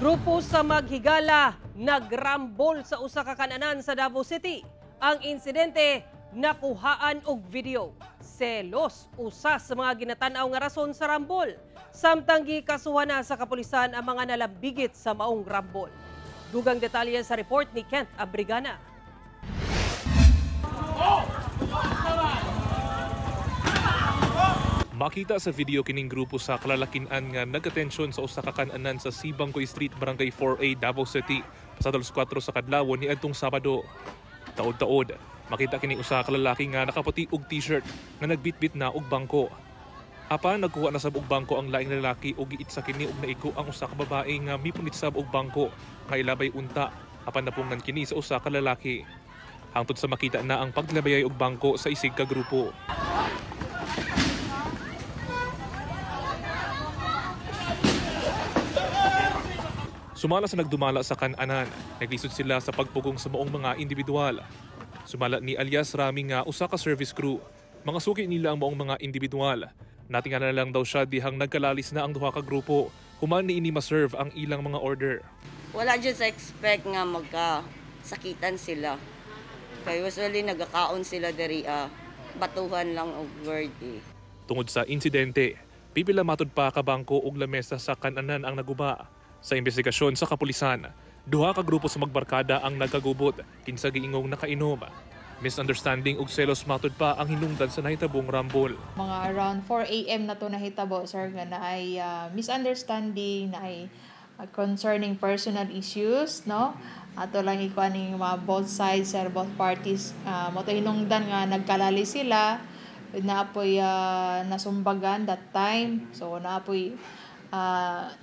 Grupo sa maghigala nagrambol sa usa ka kananan sa Davao City. Ang insidente nakuhaan og video. Selos usa sa mga ginatanaw nga rason sa rambol. Samtang gikasuhan na sa kapulisan ang mga nalambigit sa maong rambol. Dugang detalye sa report ni Kent Abrigana. Makita sa video kining grupo sa kalalakinan nga nag-atensyon sa usa ka kananan sa Sibangkoy Street, Barangay 4A, Davao City, pasados 4 sa kadlaw ni adtong Sabado. Taod-taod, makita kining usa ka lalaki nga nakaputi og t-shirt nga nagbitbit na og bangko. Apan nagkuha na sab og bangko ang laing lalaki ug giit sa kini og naigo ang usa ka babae nga mipunit sab og bangko nga ilabay unta. Apan napungan kini sa usa ka lalaki. Hangtod sa makita na ang paglabayay og bangko sa isig ka grupo. Sumala sa nagdumala sa kananan, naglisod sila sa pagpugong sa maong mga individual. Sumala ni alias Rami nga usa ka service crew. Mga suki nila ang maong mga individual. Natinganan na lang daw siya dihang nagkalalis na ang duha ka grupo. Human ni ini ma-serve ang ilang mga order. Wala dyan sa expect nga magkasakitan sila. Kaya usually nagkakaon sila dari batuhan lang og word eh. Tungod sa insidente, pipila matud pa ka bangko og lamesa sa kananan ang naguba. Sa investigasyon sa kapulisan, duha ka grupo sa magbarkada ang nagkagubot kinsa giingong nakainom. Misunderstanding ug selos matud pa ang hinungdan sa nahitabong rambol. Mga around 4 AM na to nahitabo, sir, nga na ay misunderstanding, na ay concerning personal issues, no? Ato lang ikuan ning mga both sides, sir, both parties. Mo to hinungdan nga nagkalali sila, naapoy nasumbagan that time. So naapoy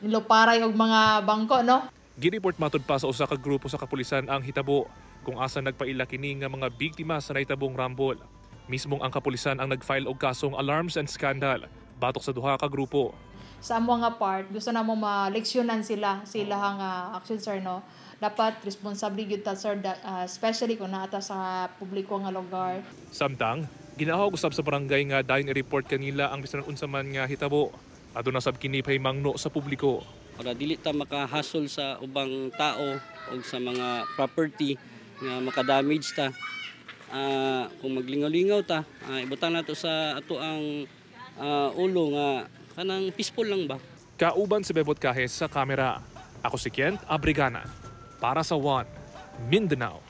niluparay og mga bangko, no? Gireport matud pa sa usa ka grupo sa kapulisan ang hitabo kung asa nagpaila kini nga mga biktima sa nahitabong rambol. Mismong ang kapulisan ang nag-file og kasong alarms and scandal batok sa duha ka grupo. Sa mga part, gusto na mo maleksyonan sila hang action, sir, no? Dapat responsable gyud ta, sir, especially kung naata sa publiko nga lugar. Samtang ginahawag usab sa barangay nga dayon i-report kanila ang bisan unsa man nga hitabo. Aduna sab kini mangno sa publiko. Para dili ta makahasol sa ubang tao o sa mga property nga makadamage ta. Kung maglingaw-lingaw ta, ibutang nato sa ato ang ulo nga kanang peaceful lang ba. Kauban si Bebot Kahes sa kamera. Ako si Kent Abrigana para sa One Mindanao.